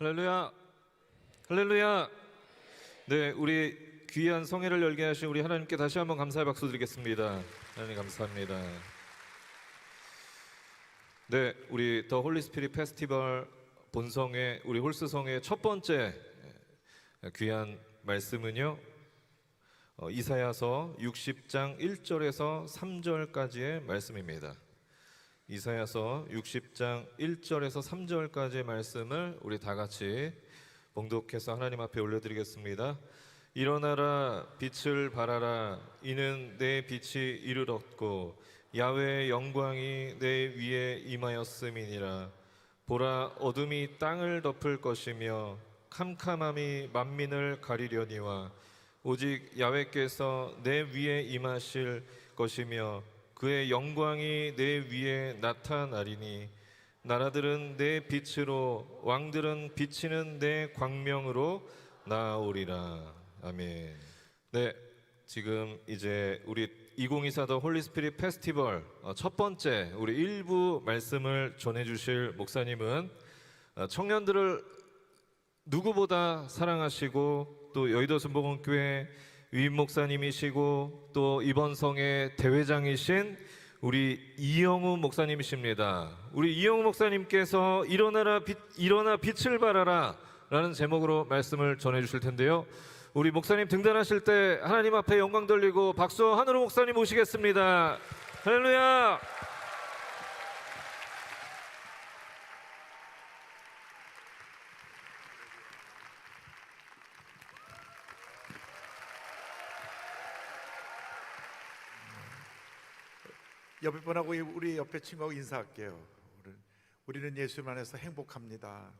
할렐루야, 할렐루야. 네, 우리 귀한 성회를 열게 하신 우리 하나님께 다시 한번 감사의 박수 드리겠습니다. 하나님 감사합니다. 네, 우리 더 홀리 스피릿 페스티벌 본성회 우리 홀스성의 첫 번째 귀한 말씀은요, 이사야서 60장 1절에서 3절까지의 말씀입니다. 이사야서 60장 1절에서 3절까지의 말씀을 우리 다 같이 봉독해서 하나님 앞에 올려드리겠습니다. 일어나라, 빛을 발하라. 이는 내 빛이 이르렀고 야훼의 영광이 내 위에 임하였음이니라. 보라, 어둠이 땅을 덮을 것이며 캄캄함이 만민을 가리려니와 오직 야훼께서 내 위에 임하실 것이며 그의 영광이 내 위에 나타나리니 나라들은 내 빛으로 왕들은 비치는 내 광명으로 나아오리라. 아멘. 네, 지금 이제 우리 2024 더 홀리 스피릿 페스티벌 첫 번째 우리 일부 말씀을 전해주실 목사님은 청년들을 누구보다 사랑하시고 또 여의도 순복음교회 위임 목사님이시고 또 이번 성의 대회장이신 우리 이영우 목사님이십니다. 우리 이영우 목사님께서 일어나 빛을 발하라 라는 제목으로 말씀을 전해주실 텐데요, 우리 목사님 등단하실 때 하나님 앞에 영광 돌리고 박수와 한우로 목사님 모시겠습니다. 할렐루야. 옆에 분하고 우리 옆에 친구하고 인사할게요. 우리는 예수 안에서 행복합니다.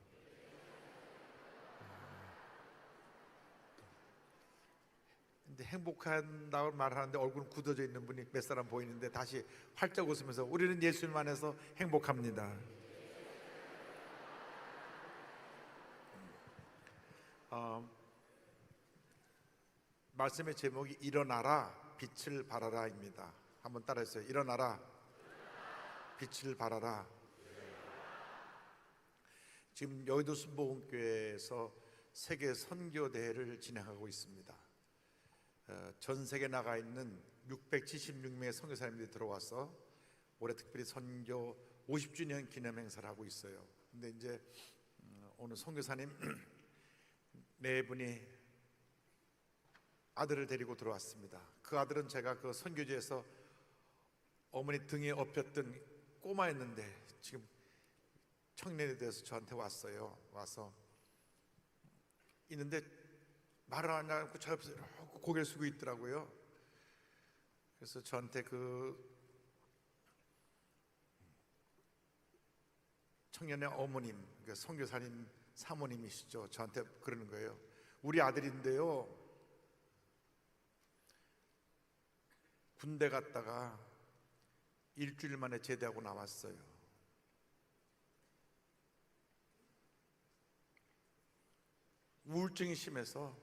근데 행복한다고 말하는데 얼굴은 굳어져 있는 분이 몇 사람 보이는데 다시 활짝 웃으면서 우리는 예수 안에서 행복합니다. 말씀의 제목이 일어나라 빛을 발하라입니다. 한번 따라했어요. 일어나라 빛을 발하라. 지금 여의도 순복음교회에서 세계 선교대회를 진행하고 있습니다. 전 세계 나가 있는 676명의 선교사님들이 들어와서 올해 특별히 선교 50주년 기념 행사를 하고 있어요. 근데 이제 오늘 선교사님 네 분이 아들을 데리고 들어왔습니다. 그 아들은 제가 그 선교지에서 어머니 등에 업혔던 꼬마였는데 지금 청년이 돼서 저한테 왔어요. 와서 있는데 말을 안 하고 저 옆에서 고개를 숙이고 있더라고요. 그래서 저한테 그 청년의 어머님, 그러니까 선교사님 사모님이시죠. 저한테 그러는 거예요. 우리 아들인데요, 군대 갔다가 일주일 만에 제대하고 나왔어요. 우울증이 심해서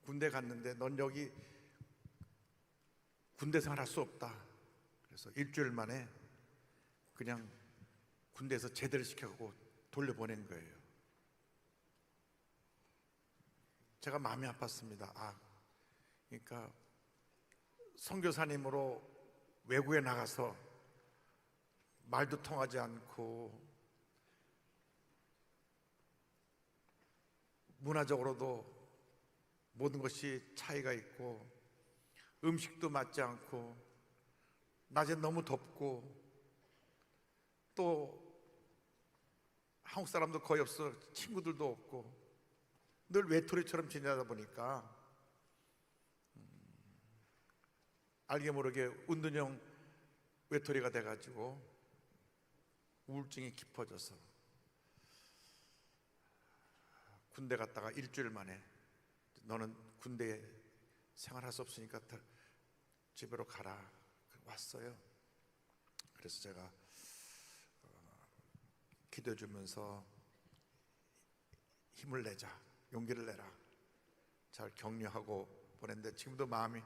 군대 갔는데 넌 여기 군대 생활할 수 없다. 그래서 일주일 만에 그냥 군대에서 제대를 시켜갖고 돌려보낸 거예요. 제가 마음이 아팠습니다. 그러니까 선교사님으로 외국에 나가서 말도 통하지 않고 문화적으로도 모든 것이 차이가 있고 음식도 맞지 않고 낮에 너무 덥고 또 한국 사람도 거의 없어 친구들도 없고 늘 외톨이처럼 지내다 보니까 알게 모르게 운동형 외톨이가 돼가지고 우울증이 깊어져서 군대 갔다가 일주일 만에 너는 군대에 생활할 수 없으니까 집으로 가라 왔어요. 그래서 제가 기도해 주면서 힘을 내자, 용기를 내라 잘 격려하고 보냈는데 지금도 마음이,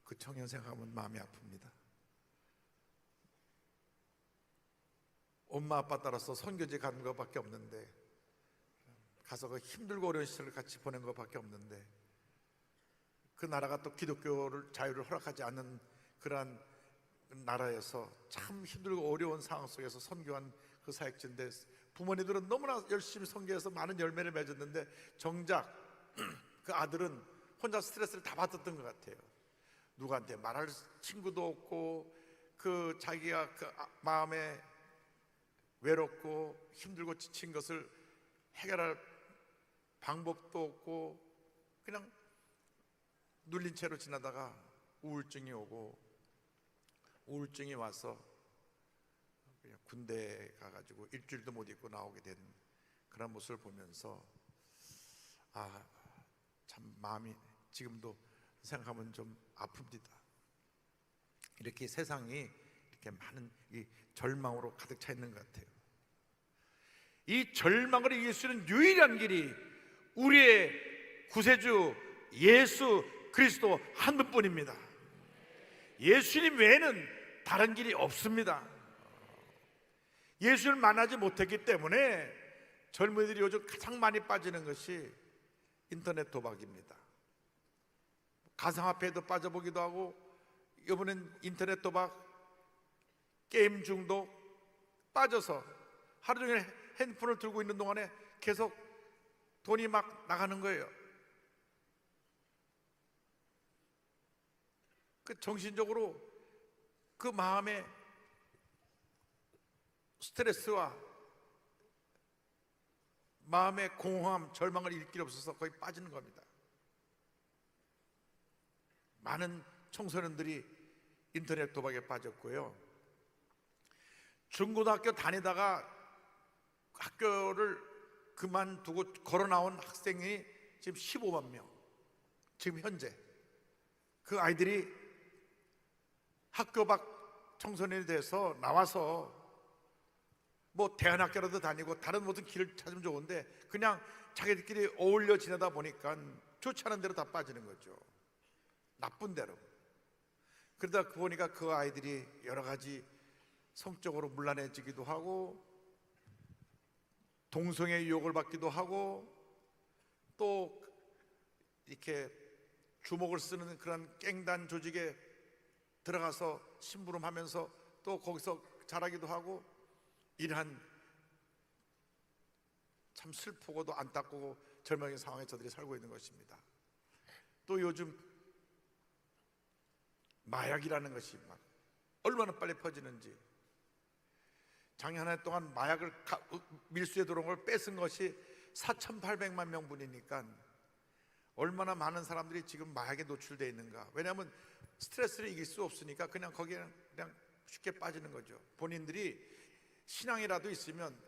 그 청년 생각하면 마음이 아픕니다. 엄마 아빠 따라서 선교지 가는 것밖에 없는데 가서 그 힘들고 어려운 시절을 같이 보낸 것밖에 없는데, 그 나라가 또 기독교를 자유를 허락하지 않는 그러한 나라에서 참 힘들고 어려운 상황 속에서 선교한 그 사역지인데, 부모님들은 너무나 열심히 선교해서 많은 열매를 맺었는데 정작 그 아들은 혼자 스트레스를 다 받았던 것 같아요. 누구한테 말할 친구도 없고, 그 자기가 그 마음에 외롭고 힘들고 지친 것을 해결할 방법도 없고, 그냥 눌린 채로 지나다가 우울증이 오고, 우울증이 와서 그냥 군대에 가가지고 일주일도 못 있고 나오게 된 그런 모습을 보면서 참 마음이 지금도 생각하면 좀 아픕니다. 이렇게 세상이 이렇게 많은 이 절망으로 가득 차 있는 것 같아요. 이 절망을 이길 수 있는 유일한 길이 우리의 구세주 예수 그리스도 한 분뿐입니다. 예수님 외에는 다른 길이 없습니다. 예수를 만나지 못했기 때문에 젊은이들이 요즘 가장 많이 빠지는 것이 인터넷 도박입니다. 가상화폐에도 빠져보기도 하고, 이번엔 인터넷 도박, 게임 중독 빠져서 하루 종일 핸드폰을 들고 있는 동안에 계속 돈이 막 나가는 거예요. 그 정신적으로 그 마음에 스트레스와 마음의 공허함, 절망을 잃을 길이 없어서 거의 빠지는 겁니다. 많은 청소년들이 인터넷 도박에 빠졌고요. 중고등학교 다니다가 학교를 그만두고 걸어 나온 학생이 지금 15만 명. 지금 현재 그 아이들이 학교 밖 청소년이 돼서 나와서 뭐 대안학교라도 다니고 다른 모든 길을 찾으면 좋은데, 그냥 자기들끼리 어울려 지내다 보니까 좋지 않은 대로 다 빠지는 거죠. 나쁜 대로. 그러다 보니까 그 아이들이 여러 가지 성적으로 문란해지기도 하고, 동성애 유혹을 받기도 하고, 또 이렇게 주먹을 쓰는 그런 깽단 조직에 들어가서 심부름하면서 또 거기서 자라기도 하고, 이러한 참 슬프고도 안타깝고 절망의 상황에 저들이 살고 있는 것입니다. 또 요즘 마약이라는 것이 막 얼마나 빨리 퍼지는지, 작년 한 해 동안 마약을 밀수에 들어온 걸 뺏은 것이 4,800만 명분이니까 얼마나 많은 사람들이 지금 마약에 노출되어 있는가. 왜냐하면 스트레스를 이길 수 없으니까 그냥 거기에 그냥 쉽게 빠지는 거죠. 본인들이 신앙이라도 있으면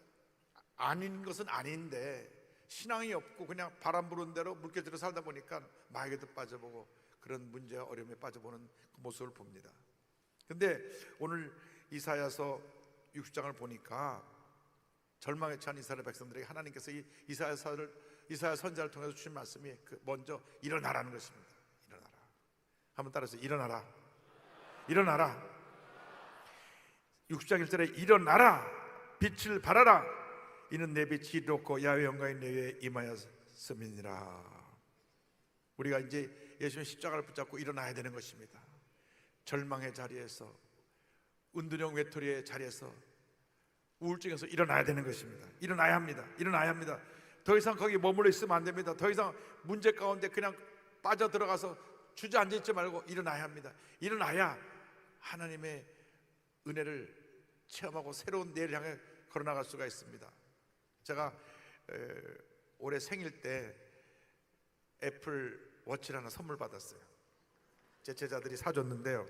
아닌 것은 아닌데, 신앙이 없고 그냥 바람 부는 대로 물결대로 살다 보니까 마약에도 빠져보고 그런 문제와 어려움에 빠져보는 그 모습을 봅니다. 근데 오늘 이사야서 60장을 보니까 절망에 처한 이스라엘 백성들에게 하나님께서 이 이사야 선지자를 통해서 주신 말씀이 먼저 일어나라는 것입니다. 일어나라. 한번 따라서 일어나라. 일어나라. 60장 1절에 일어나라, 빛을 발하라, 이는 내 빛이 이롭고 야훼 영광이 내 위에 임하였음이니라. 우리가 이제 예수님 십자가를 붙잡고 일어나야 되는 것입니다. 절망의 자리에서, 은둔형 외톨이의 자리에서, 우울증에서 일어나야 되는 것입니다. 일어나야 합니다. 일어나야 합니다. 더 이상 거기 머물러 있으면 안 됩니다. 더 이상 문제 가운데 그냥 빠져들어가서 주저앉아 있지 말고 일어나야 합니다. 일어나야 하나님의 은혜를 체험하고 새로운 내일을 향해 걸어나갈 수가 있습니다. 제가 올해 생일 때 애플 워치를 하나 선물 받았어요. 제 제자들이 사줬는데요,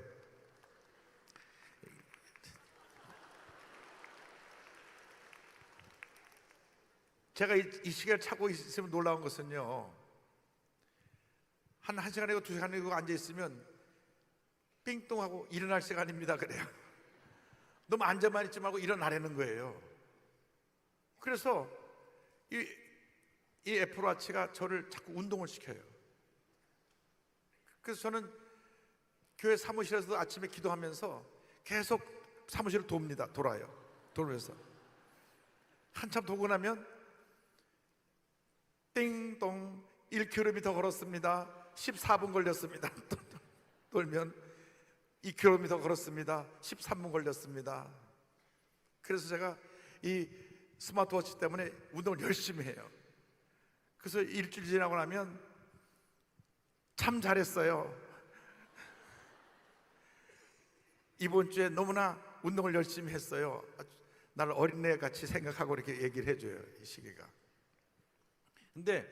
제가 이 시계를 차고 있으면 놀라운 것은요, 한 1시간이고 2시간이고 앉아있으면 삥뚱하고 일어날 시간입니다 그래요. 너무 앉아만 있지 말고 일어나려는 거예요. 그래서 이 애플워치가 저를 자꾸 운동을 시켜요. 그래서 저는 교회 사무실에서도 아침에 기도하면서 계속 사무실을 돕니다. 돌아요. 돌면서 한참 도고 나면 띵동 1km 걸었습니다. 14분 걸렸습니다. 돌면 2km 걸었습니다. 13분 걸렸습니다. 그래서 제가 이 스마트워치 때문에 운동을 열심히 해요. 그래서 일주일 지나고 나면 참 잘했어요. 이번 주에 너무나 운동을 열심히 했어요. 나를 어린애 같이 생각하고 이렇게 얘기를 해줘요, 이 시계가. 근데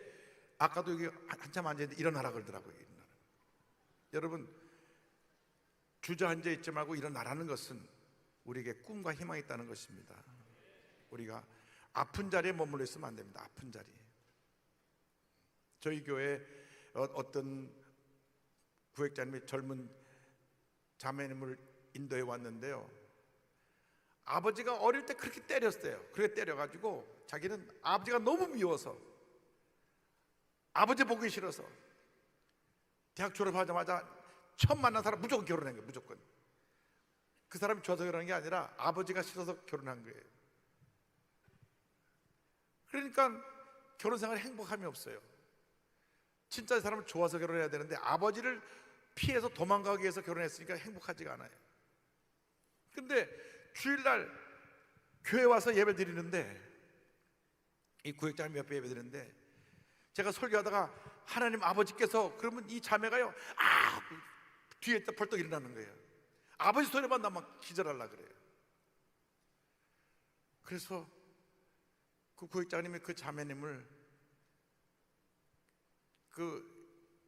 아까도 여기 한참 앉아있는데 일어나라 그러더라고요. 일어나라. 여러분, 주저앉아 있지 말고 일어나라는 것은 우리에게 꿈과 희망이 있다는 것입니다. 우리가 아픈 자리에 머물러 있으면 안 됩니다. 아픈 자리. 저희 교회 어떤 구획자님이 젊은 자매님을 인도해 왔는데요, 아버지가 어릴 때 그렇게 때렸어요. 그렇게 때려가지고 자기는 아버지가 너무 미워서, 아버지 보기 싫어서 대학 졸업하자마자 처음 만난 사람 무조건 결혼한 거예요. 무조건. 그 사람이 좋아서 결혼한 게 아니라 아버지가 싫어서 결혼한 거예요. 그러니까 결혼 생활에 행복함이 없어요. 진짜 사람은 좋아서 결혼해야 되는데 아버지를 피해서 도망가기 위해서 결혼했으니까 행복하지가 않아요. 근데 주일날 교회 와서 예배 드리는데, 이 구역장님 옆에 예배 드리는데 제가 설교하다가 하나님 아버지께서, 그러면 이 자매가요, 뒤에 벌떡 일어나는 거예요. 아버지 소리만 나면 기절하려고 그래요. 그래서 그 구역장님이 그 자매님을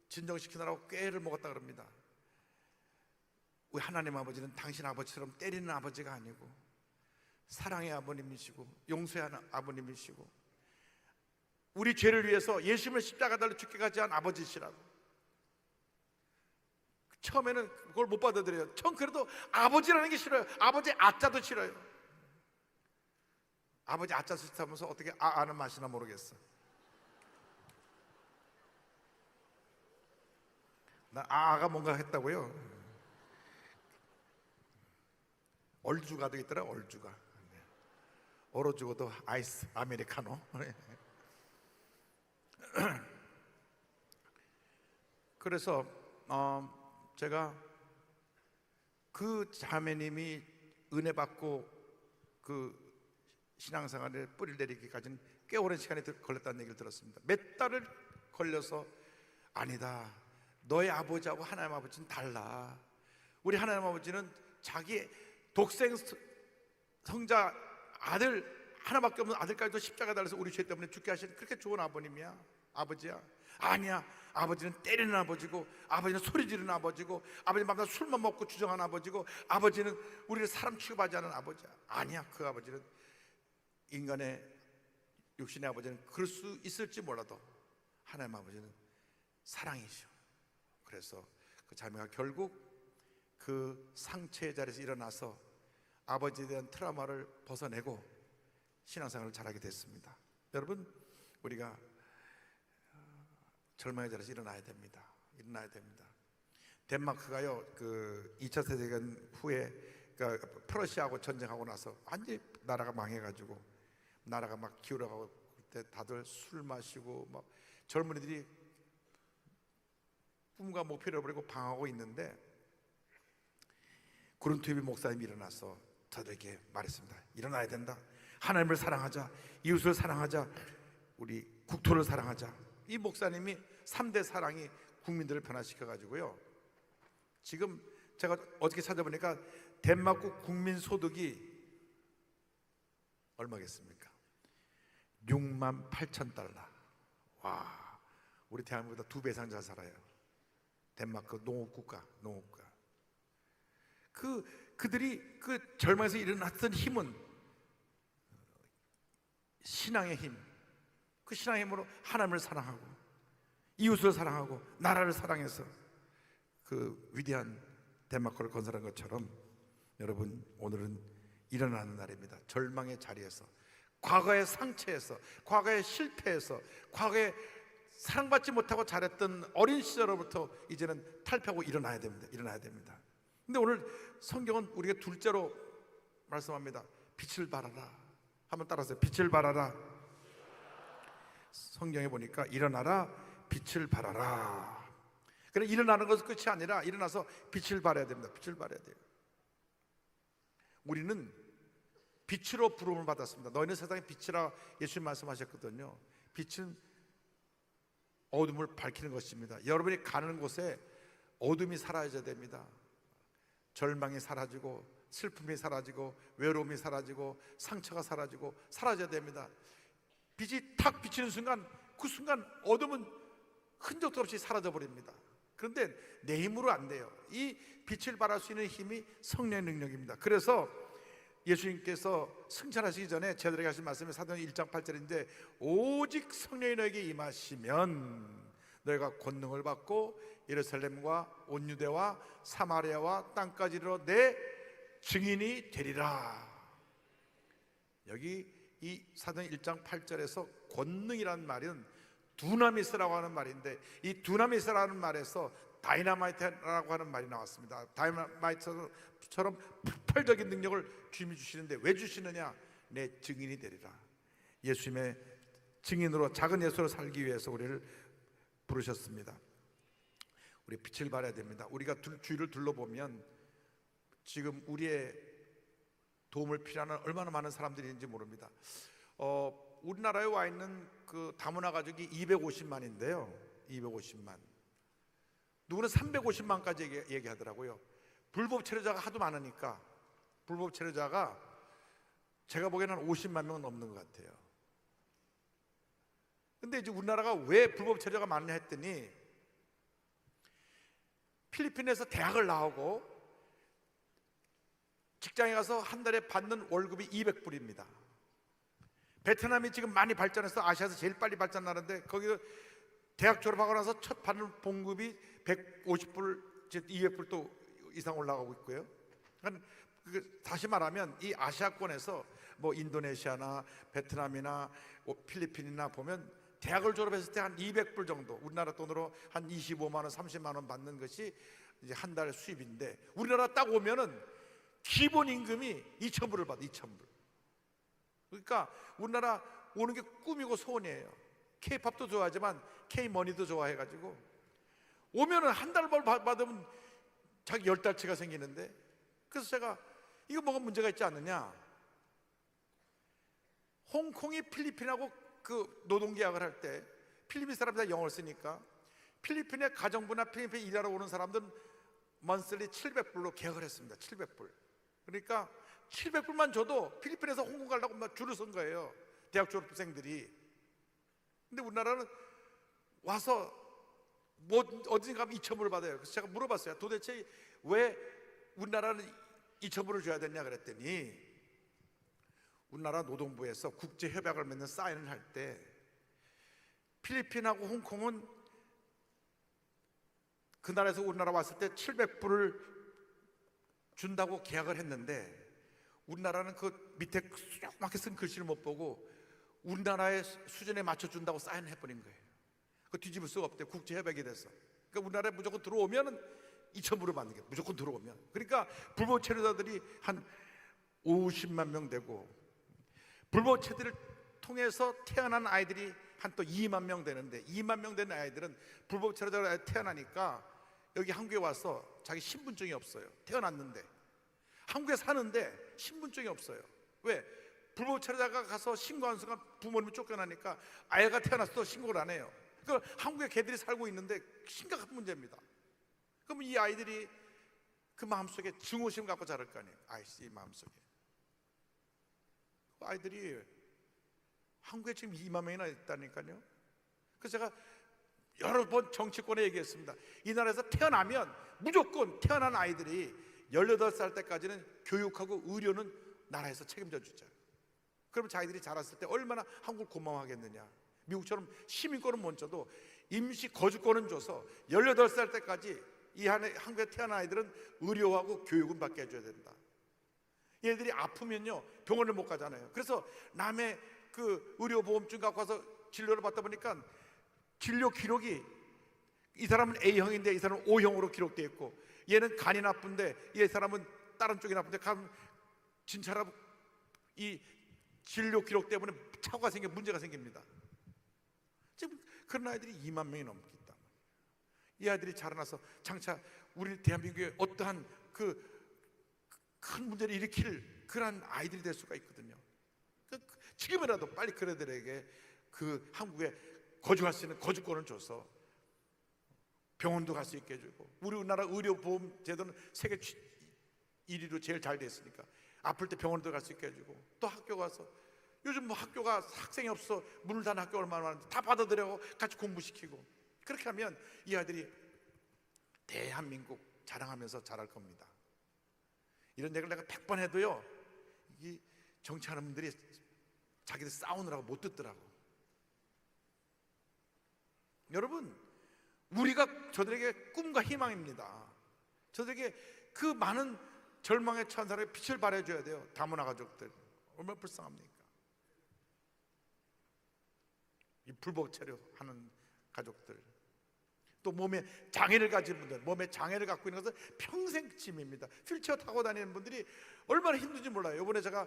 진정시키느라고 꾀를 먹었다 그럽니다. 우리 하나님 아버지는 당신 아버지처럼 때리는 아버지가 아니고 사랑의 아버님이시고 용서하는 아버님이시고 우리 죄를 위해서 예수님을 십자가 달려 죽게까지 한 아버지시라고. 처음에는 그걸 못 받아들여요. 처음 그래도 아버지라는 게 싫어요. 아버지 아자도 싫어요. 아버지 아자 싫다면서 어떻게 아는 맛이나 모르겠어. 난 아가 뭔가 했다고요. 얼주가도 있더라. 얼주가. 얼어 죽어도 아이스 아메리카노. 그래서 제가 그 자매님이 은혜 받고 그 신앙생활에 뿌리를 내리기까지는 꽤 오랜 시간이 걸렸다는 얘기를 들었습니다. 몇 달을 걸려서, 아니다, 너의 아버지하고 하나님 아버지는 달라. 우리 하나님 아버지는 자기 독생 성자 아들 하나밖에 없는 아들까지도 십자가 달려서 우리 죄 때문에 죽게 하신 그렇게 좋은 아버님이야. 아버지야. 아니야, 아버지는 때리는 아버지고, 아버지는 소리 지르는 아버지고, 아버지는 밤낮 술만 먹고 주정하는 아버지고, 아버지는 우리를 사람 취급하지 않은 아버지야. 아니야, 그 아버지는, 인간의 육신의 아버지는 그럴 수 있을지 몰라도 하나님 아버지는 사랑이시오. 그래서 그 자매가 결국 그 상처의 자리에서 일어나서 아버지에 대한 트라우마를 벗어내고 신앙생활을 잘하게 됐습니다. 여러분, 우리가 절망의 자리에서 일어나야 됩니다. 일어나야 됩니다. 덴마크가요, 그 2차 세계대전 후에 그러니까 프러시아하고 전쟁하고 나서 완전히 나라가 망해가지고 나라가 막 기울어가고 그때 다들 술 마시고 막 젊은이들이 꿈과 목표를 버리고 방황하고 있는데 구른투비 목사님이 일어나서 저들에게 말했습니다. 일어나야 된다. 하나님을 사랑하자. 이웃을 사랑하자. 우리 국토를 사랑하자. 이 목사님이 3대 사랑이 국민들을 변화시켜가지고요, 지금 제가 어저께 찾아보니까 덴마크 국민 소득이 얼마겠습니까? 68,000달러. 와, 우리 대한민국보다 2배 이상 잘 살아요. 덴마크 농업국가. 그들이 그 절망에서 일어났던 힘은 신앙의 힘. 그 신앙의 힘으로 하나님을 사랑하고 이웃을 사랑하고 나라를 사랑해서 그 위대한 덴마크를 건설한 것처럼, 여러분, 오늘은 일어나는 날입니다. 절망의 자리에서, 과거의 상처에서, 과거의 실패에서, 과거에 사랑받지 못하고 잘했던 어린 시절로부터 이제는 탈피하고 일어나야 됩니다. 일어나야 됩니다. 근데 오늘 성경은 우리가 둘째로 말씀합니다. 빛을 발하라. 한번 따라하세요. 빛을 발하라. 성경에 보니까 일어나라 빛을 발하라. 그래, 일어나는 것은 끝이 아니라 일어나서 빛을 발해야 됩니다. 빛을 발해야 돼요. 우리는 빛으로 부름을 받았습니다. 너희는 세상의 빛이라 예수님 말씀하셨거든요. 빛은 어둠을 밝히는 것입니다. 여러분이 가는 곳에 어둠이 사라져야 됩니다. 절망이 사라지고 슬픔이 사라지고 외로움이 사라지고 상처가 사라지고 사라져야 됩니다. 빛이 탁 비치는 순간, 그 순간 어둠은 흔적도 없이 사라져 버립니다. 그런데 내 힘으로 안 돼요. 이 빛을 발할 수 있는 힘이 성령의 능력입니다. 그래서 예수님께서 승천하시기 전에 제자들에게 하신 말씀이 사도행전 1장 8절인데, 오직 성령이 너에게 임하시면 너희가 권능을 받고 예루살렘과 온 유대와 사마리아와 땅까지 이르러 내 증인이 되리라. 여기 이 사도행전 1장 8절에서 권능이라는 말은 두나미스라고 하는 말인데, 이 두나미스라는 말에서 다이너마이트라고 하는 말이 나왔습니다. 다이너마이트처럼 폭발적인 능력을 주님이 주시는데 왜 주시느냐? 내 증인이 되리라. 예수님의 증인으로, 작은 예수로 살기 위해서 우리를 부르셨습니다. 우리 빛을 발해야 됩니다. 우리가 주위를 둘러보면 지금 우리의 도움을 필요하는 얼마나 많은 사람들이 있는지 모릅니다. 우리나라에 와 있는 그 다문화 가족이 250만인데요. 250만. 누구는 350만까지 얘기하더라고요. 불법 체류자가 하도 많으니까, 불법 체류자가 제가 보기에는 한 50만 명은 넘는 것 같아요. 근데 이제 우리나라가 왜 불법 체류자가 많냐 했더니, 필리핀에서 대학을 나오고 직장에 가서 한 달에 받는 월급이 200불입니다. 베트남이 지금 많이 발전해서 아시아에서 제일 빨리 발전하는데, 거기 대학 졸업하고 나서 첫 받는 봉급이 150불, 200불 또 이상 올라가고 있고요. 그러니까 다시 말하면 이 아시아권에서 뭐 인도네시아나 베트남이나 필리핀이나 보면 대학을 졸업했을 때 한 200불 정도, 우리나라 돈으로 한 25만 원, 30만 원 받는 것이 이제 한 달 수입인데, 우리나라 딱 오면은 기본 임금이 2,000불을 받아. 2,000불. 그러니까 우리나라 오는 게 꿈이고 소원이에요. K-팝도 좋아하지만 K-머니도 좋아해가지고 오면은 한 달 벌 받으면 자기 10달치가 생기는데, 그래서 제가 이거 뭐가 문제가 있지 않느냐, 홍콩이 필리핀하고 그 노동계약을 할 때 필리핀 사람들 다 영어를 쓰니까 필리핀의 가정부나 필리핀 일하러 오는 사람들은 먼슬리 700불로 계약을 했습니다. 700불. 그러니까 700불만 줘도 필리핀에서 홍콩 가려고 막 줄을 선 거예요, 대학 졸업생들이. 근데 우리나라는 와서 뭐 어딘가 가면 2,000불을 받아요. 그래서 제가 물어봤어요. 도대체 왜 우리나라는 2,000불을 줘야 되냐 그랬더니, 우리나라 노동부에서 국제협약을 맺는 사인을 할 때 필리핀하고 홍콩은 그 나라에서 우리나라 왔을 때 700불을 준다고 계약을 했는데, 우리나라는 그 밑에 조그맣게 쓴 글씨를 못 보고 우리나라의 수준에 맞춰준다고 사인해버린 거예요. 그 뒤집을 수가 없대요. 국제협약이 돼서. 그러니까 우리나라에 무조건 들어오면은 2,000불을 받는 게, 무조건 들어오면. 그러니까 불법 체류자들이 한 50만 명 되고, 불법 체류를 통해서 태어난 아이들이 한 또 2만 명 되는데, 2만 명 되는 아이들은 불법 체류자가 태어나니까 여기 한국에 와서 자기 신분증이 없어요. 태어났는데 한국에 사는데 신분증이 없어요. 왜? 불법 체류자가 가서 신고하는 순간 부모님이 쫓겨나니까 아이가 태어났어도 신고를 안 해요. 그러니까 한국에 걔들이 살고 있는데 심각한 문제입니다. 그럼 이 아이들이 그 마음속에 증오심 갖고 자랄 거 아니에요. 아이씨 마음속에. 그 아이들이 한국에 지금 2만 명이나 있다니까요. 그래서 제가 여러 번 정치권에 얘기했습니다. 이 나라에서 태어나면 무조건 태어난 아이들이 18살 때까지는 교육하고 의료는 나라에서 책임져 주자. 그럼 자기들이 자랐을 때 얼마나 한국을 고마워하겠느냐. 미국처럼 시민권은 못 줘도 임시 거주권은 줘서 18살 때까지 이 한국에 태어난 아이들은 의료하고 교육은 받게 해줘야 된다. 얘들이 아프면요 병원을 못 가잖아요. 그래서 남의 그 의료보험증 갖고 와서 진료를 받다 보니까 진료 기록이 이 사람은 A형인데 이 사람은 O형으로 기록되어 있고, 얘는 간이 나쁜데 이 사람은 다른 쪽이 나쁜데, 진짜로 이 진료 기록 때문에 문제가 생깁니다. 그런 아이들이 2만 명이 넘게 있다. 이 아이들이 자라나서 장차 우리 대한민국에 어떠한 그 큰 문제를 일으킬 그런 아이들이 될 수가 있거든요. 지금이라도 빨리 그들에게 그 한국에 거주할 수 있는 거주권을 줘서 병원도 갈 수 있게 해주고, 우리나라 의료보험 제도는 세계 1위로 제일 잘 됐으니까 아플 때 병원도 갈 수 있게 해주고, 또 학교 가서 요즘 뭐 학교가 학생이 없어 문을 닫는 학교 얼마나 많은데 다 받아들여고 같이 공부시키고, 그렇게 하면 이 아이들이 대한민국 자랑하면서 자랄 겁니다. 이런 얘기를 내가 100번 해도요, 이 정치하는 분들이 자기들 싸우느라고 못 듣더라고. 여러분, 우리가 저들에게 꿈과 희망입니다. 저들에게 그 많은 절망에 처한 사람에게 빛을 발해줘야 돼요. 다문화 가족들 얼마나 불쌍합니까? 이 불법 체류하는 가족들, 또 몸에 장애를 가진 분들, 몸에 장애를 갖고 있는 것은 평생 짐입니다. 휠체어 타고 다니는 분들이 얼마나 힘든지 몰라요. 이번에 제가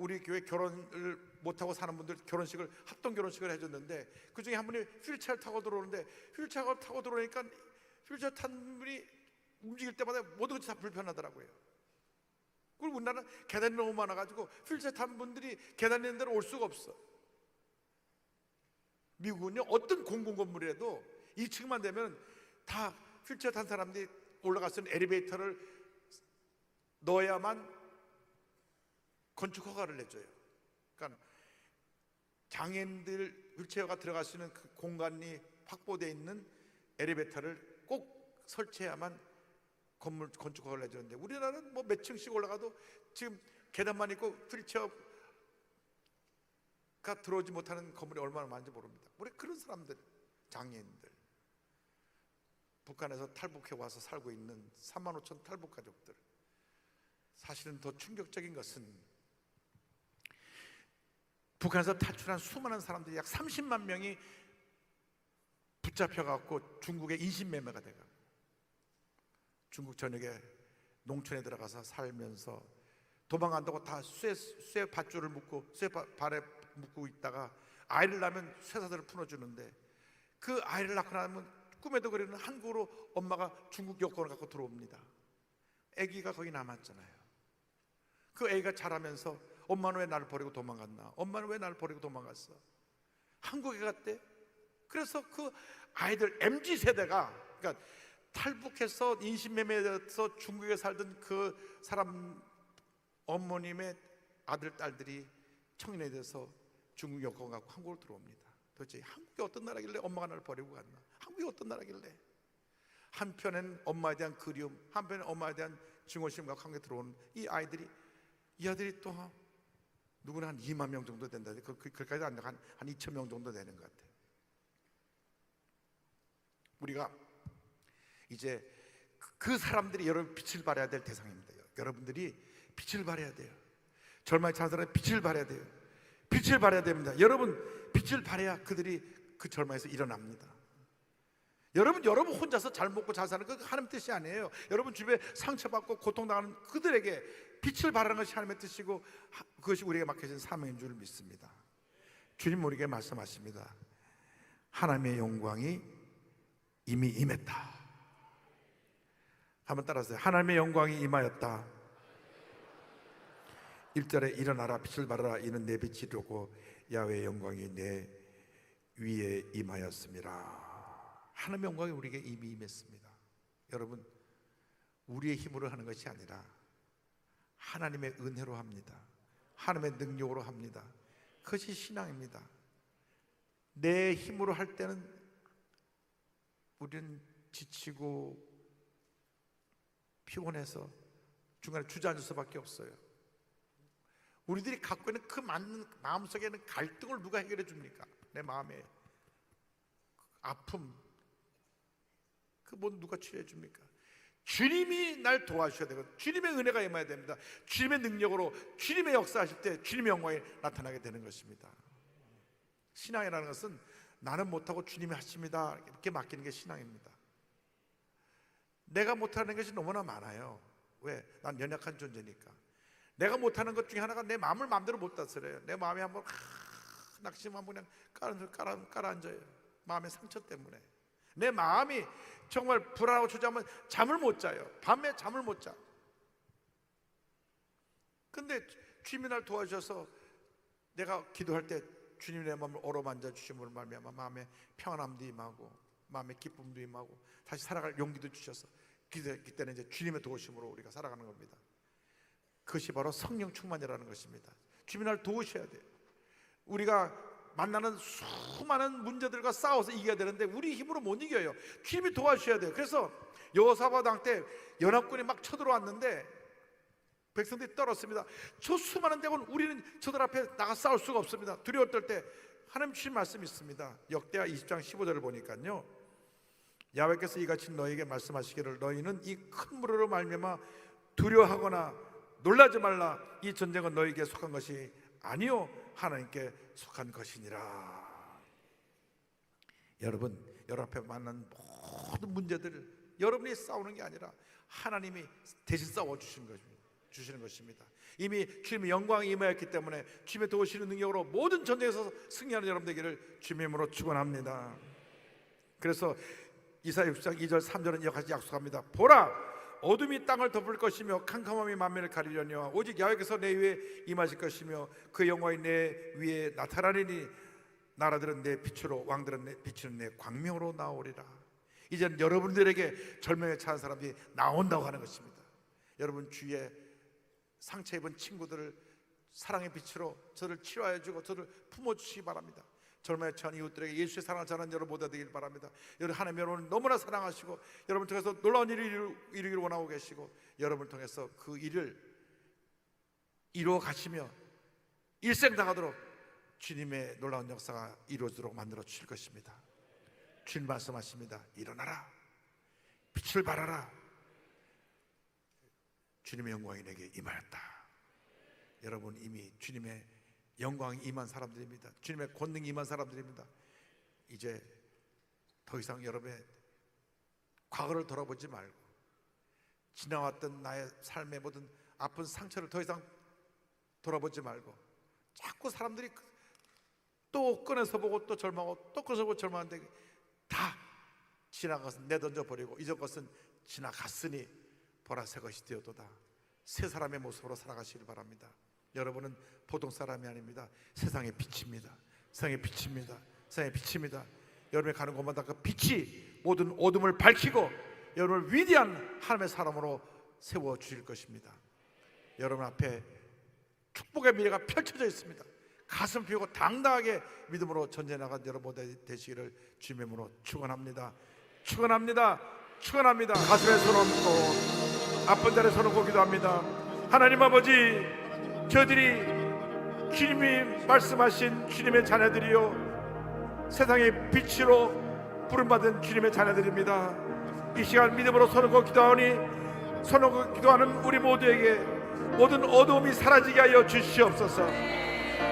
우리 교회 결혼을 못하고 사는 분들 결혼식을, 합동 결혼식을 해줬는데, 그 중에 한 분이 휠체어 타고 들어오는데, 휠체어 타고 들어오니까 휠체어 탄 분이 움직일 때마다 모든 것이 다 불편하더라고요. 그리고 우리나라는 계단이 너무 많아가지고 휠체어 탄 분들이 계단 있는 데로 올 수가 없어. 미국은요, 어떤 공공건물에도 2층만 되면 다 휠체어 탄 사람들이 올라갈 수 있는 엘리베이터를 넣어야만 건축 허가를 내줘요. 그러니까 장애인들 휠체어가 들어갈 수 있는 그 공간이 확보되어 있는 엘리베이터를 꼭 설치해야만 건물 건축 허가를 내주는데, 우리나라는 뭐 몇 층씩 올라가도 지금 계단만 있고 휠체어가 들어오지 못하는 건물이 얼마나 많은지 모릅니다. 우리 그런 사람들, 장애인들, 북한에서 탈북해 와서 살고 있는 3만 5천 탈북 가족들, 사실은 더 충격적인 것은 북한에서 탈출한 수많은 사람들이 약 30만 명이 붙잡혀갖고 중국의 인신매매가 돼가, 중국 전역에 농촌에 들어가서 살면서 도망간다고 다 쇠 밧줄을 묶고 쇠 발에 묶고 있다가 아이를 낳으면 쇠사슬을 풀어주는데, 그 아이를 낳고 나면 꿈에도 그리는 한국으로 엄마가 중국 여권을 갖고 들어옵니다. 아기가 거기 남았잖아요. 그 아기가 자라면서 엄마는 왜 나를 버리고 도망갔나? 엄마는 왜 나를 버리고 도망갔어? 한국에 갔대. 그래서 그 아이들 MZ 세대가, 그러니까 탈북해서 인신매매돼서 중국에 살던 그 사람 어머님의 아들 딸들이 청년이 돼서 중국 여권 갖고 한국으로 들어옵니다. 도대체 한국이 어떤 나라길래 엄마가 나를 버리고 갔나? 한국이 어떤 나라길래? 한편엔 엄마에 대한 그리움, 한편엔 엄마에 대한 증오심 갖고 한국에 들어오는 이 아이들이 또 누구나 한 2만 명 정도 된다. 그까지 안 되고 한 2천 명 정도 되는 것 같아요. 우리가 이제 그 사람들이 여러분 빛을 발해야 될 대상입니다. 여러분들이 빛을 발해야 돼요. 절망에 찬 사람이 빛을 발해야 돼요. 빛을 발해야 됩니다. 여러분 빛을 발해야 그들이 그 절망에서 일어납니다. 여러분 혼자서 잘 먹고 잘 사는 거 하나님의 뜻이 아니에요. 여러분 주변에 상처받고 고통당하는 그들에게 빛을 발하는 것이 하나님의 뜻이고, 그것이 우리에게 맡겨진 사명인 줄 믿습니다. 주님 우리에게 말씀하십니다. 하나님의 영광이 이미 임했다. 한번 따라하세요. 하나님의 영광이 임하였다. 1절에 일어나라 빛을 발하라 이는 내 빛이로고 야훼의 영광이 내 위에 임하였습니다. 하나님의 영광이 우리에게 이미 임했습니다. 여러분, 우리의 힘으로 하는 것이 아니라 하나님의 은혜로 합니다. 하나님의 능력으로 합니다. 그것이 신앙입니다. 내 힘으로 할 때는 우리는 지치고 피곤해서 중간에 주저앉을 수밖에 없어요. 우리들이 갖고 있는 그 많은 마음속에 있는 갈등을 누가 해결해 줍니까? 내 마음의 아픔, 그 뭐 누가 치료해 줍니까? 주님이 날 도와주셔야 되고, 주님의 은혜가 임해야 됩니다. 주님의 능력으로 주님의 역사하실 때 주님의 영광이 나타나게 되는 것입니다. 신앙이라는 것은 나는 못하고 주님이 하십니다 이렇게 맡기는 게 신앙입니다. 내가 못하는 것이 너무나 많아요. 왜? 난 연약한 존재니까. 내가 못하는 것 중에 하나가 내 마음을 마음대로 못 다스려요. 내 마음이 한번 낙심하면 그냥 깔아앉아요. 마음의 상처 때문에 내 마음이 정말 불안하고 초조하면 잠을 못 자요. 밤에 잠을 못 자. 근데 주님이 날 도와주셔서 내가 기도할 때 주님이 내 마음을 어루만져 주심으로 말미암아 마음에 평안함도 임하고 마음의 기쁨도 임하고 다시 살아갈 용기도 주셔서 그때는 이제 주님의 도우심으로 우리가 살아가는 겁니다. 그것이 바로 성령 충만이라는 것입니다. 주님이 날 도우셔야 돼요. 우리가 만나는 수많은 문제들과 싸워서 이겨야 되는데 우리 힘으로 못 이겨요. 주님이 도와주셔야 돼요. 그래서 여호사밧 왕 때 연합군이 막 쳐들어왔는데 백성들이 떨었습니다. 저 수많은 대군 우리는 저들 앞에 나가 싸울 수가 없습니다. 두려워 떨 때 하나님 주신 말씀이 있습니다. 역대하 20장 15절을 보니까요, 야훼께서 이같이 너에게 말씀하시기를 너희는 이 큰 무리로 말미암아 두려워하거나 놀라지 말라. 이 전쟁은 너에게 속한 것이 아니요 하나님께 속한 것이니라. 여러분 앞에 만난 모든 문제들을 여러분이 싸우는 게 아니라 하나님이 대신 싸워주시는 것입니다. 이미 주님의 영광이 임하였기 때문에 주님의 도우시는 능력으로 모든 전쟁에서 승리하는 여러분 되기를 주님의 이름으로 축원합니다. 그래서 이사야 6장 2절 3절은 이와 같이 약속합니다. 보라, 어둠이 땅을 덮을 것이며 캄캄함이 만민을 가리려니와 오직 야훼께서 내 위에 임하실 것이며 그 영광이 내 위에 나타나리니 나라들은 내 빛으로 왕들은 비추는 내 광명으로 나오리라. 이제는 여러분들에게 절명에 처한 사람들이 나온다고 하는 것입니다. 여러분 주위에 상처 입은 친구들을 사랑의 빛으로 저를 치료하여 주고 저를 품어주시기 바랍니다. 절망에 처한 이웃들에게 예수의 사랑을 전하는 여러분 모두 되길 바랍니다. 여러분 하나님 여러분을 너무나 사랑하시고 여러분 통해서 놀라운 일을 이루기를 원하고 계시고 여러분을 통해서 그 일을 이루어 가시며 일생당하도록 주님의 놀라운 역사가 이루어지도록 만들어 주실 것입니다. 주님 말씀하십니다. 일어나라, 빛을 발하라. 주님의 영광이 내게 임하였다. 여러분 이미 주님의 영광이 임한 사람들입니다. 주님의 권능이 임한 사람들입니다. 이제 더 이상 여러분의 과거를 돌아보지 말고 지나왔던 나의 삶의 모든 아픈 상처를 더 이상 돌아보지 말고 자꾸 사람들이 또 꺼내서 보고 또 절망하고 또 꺼내서 보고 절망하는데 다 지난 것은 내던져 버리고 이전 것은 지나갔으니 보라 새 것이 되었도다. 새 사람의 모습으로 살아가시길 바랍니다. 여러분은 보통 사람이 아닙니다. 세상의 빛입니다. 세상의 빛입니다. 세상의 빛입니다. 여러분이 가는 곳마다 그 빛이 모든 어둠을 밝히고 여러분을 위대한 하나님의 사람으로 세워주실 것입니다. 여러분 앞에 축복의 미래가 펼쳐져 있습니다. 가슴 피우고 당당하게 믿음으로 전쟁에 나간 여러분 되시기를 주님의 이름으로 축원합니다. 축원합니다. 축원합니다. 가슴에 손 얹고 아픈 자리에 손 얹고 기도합니다. 하나님 아버지, 저들이 주님이 말씀하신 주님의 자녀들이요 세상의 빛으로 부름받은 주님의 자녀들입니다. 이 시간 믿음으로 손 얹고 기도하오니 손 얹고 기도하는 우리 모두에게 모든 어두움이 사라지게 하여 주시옵소서.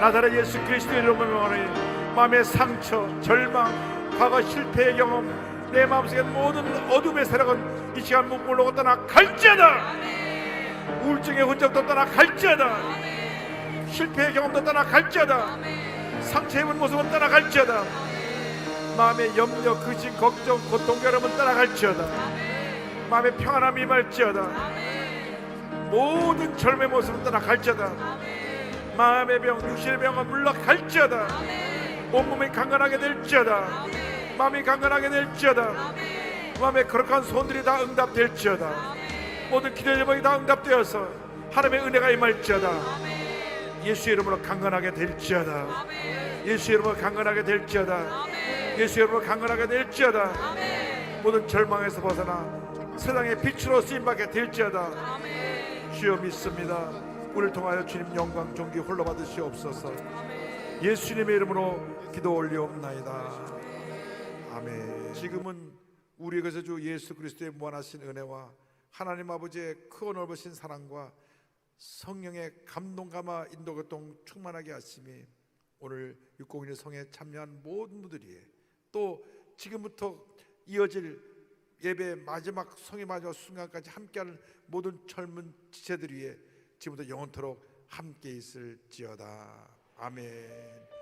나사렛 예수 그리스도의 이름으로 명하노니 마음의 상처, 절망, 과거 실패의 경험, 내 마음속에 모든 어둠의 세력은 이 시간 물러고 떠나 갈지어다. 우울증의 흔적도 떠나 갈지어다. 실패의 경험도 떠나 갈지어다. 상처 입은 모습은 떠나 갈지어다. 마음의 염려, 근심, 걱정, 고통, 괴로움은 떠나 갈지어다. 마음의 평안함이 임할지어다. 모든 젊음의 모습은 떠나 갈지어다. 마음의 병, 육신의 병은 물러갈지어다. 온몸이 강건하게 될지어다. 마음이 강건하게 될지어다. 마음의 거룩한 소원들이 다 응답될지어다. 모든 기도의 제목이 다 응답되어서 하나님의 은혜가 임할지어다. 예수의 이름으로 강건하게 될지어다. 예수의 이름으로 강건하게 될지어다. 예수의 이름으로 강건하게 될지어다. 모든 절망에서 벗어나 세상의 빛으로 쓰임받게 될지어다. 주여 믿습니다. 우리를 통하여 주님 영광 존귀 홀로 받으시옵소서. 예수님의 이름으로 기도 올리옵나이다. 아멘. 지금은 우리에게서 주 예수 그리스도의 무한하신 은혜와 하나님 아버지의 크고 넓으신 사랑과 성령의 감동감화 인도교통 충만하게 하심이 오늘 601 성에 참여한 모든 분들이 또 지금부터 이어질 예배 마지막 성의 마지막 순간까지 함께하는 모든 젊은 지체들 위해 지금부터 영원토록 함께 있을지어다. 아멘.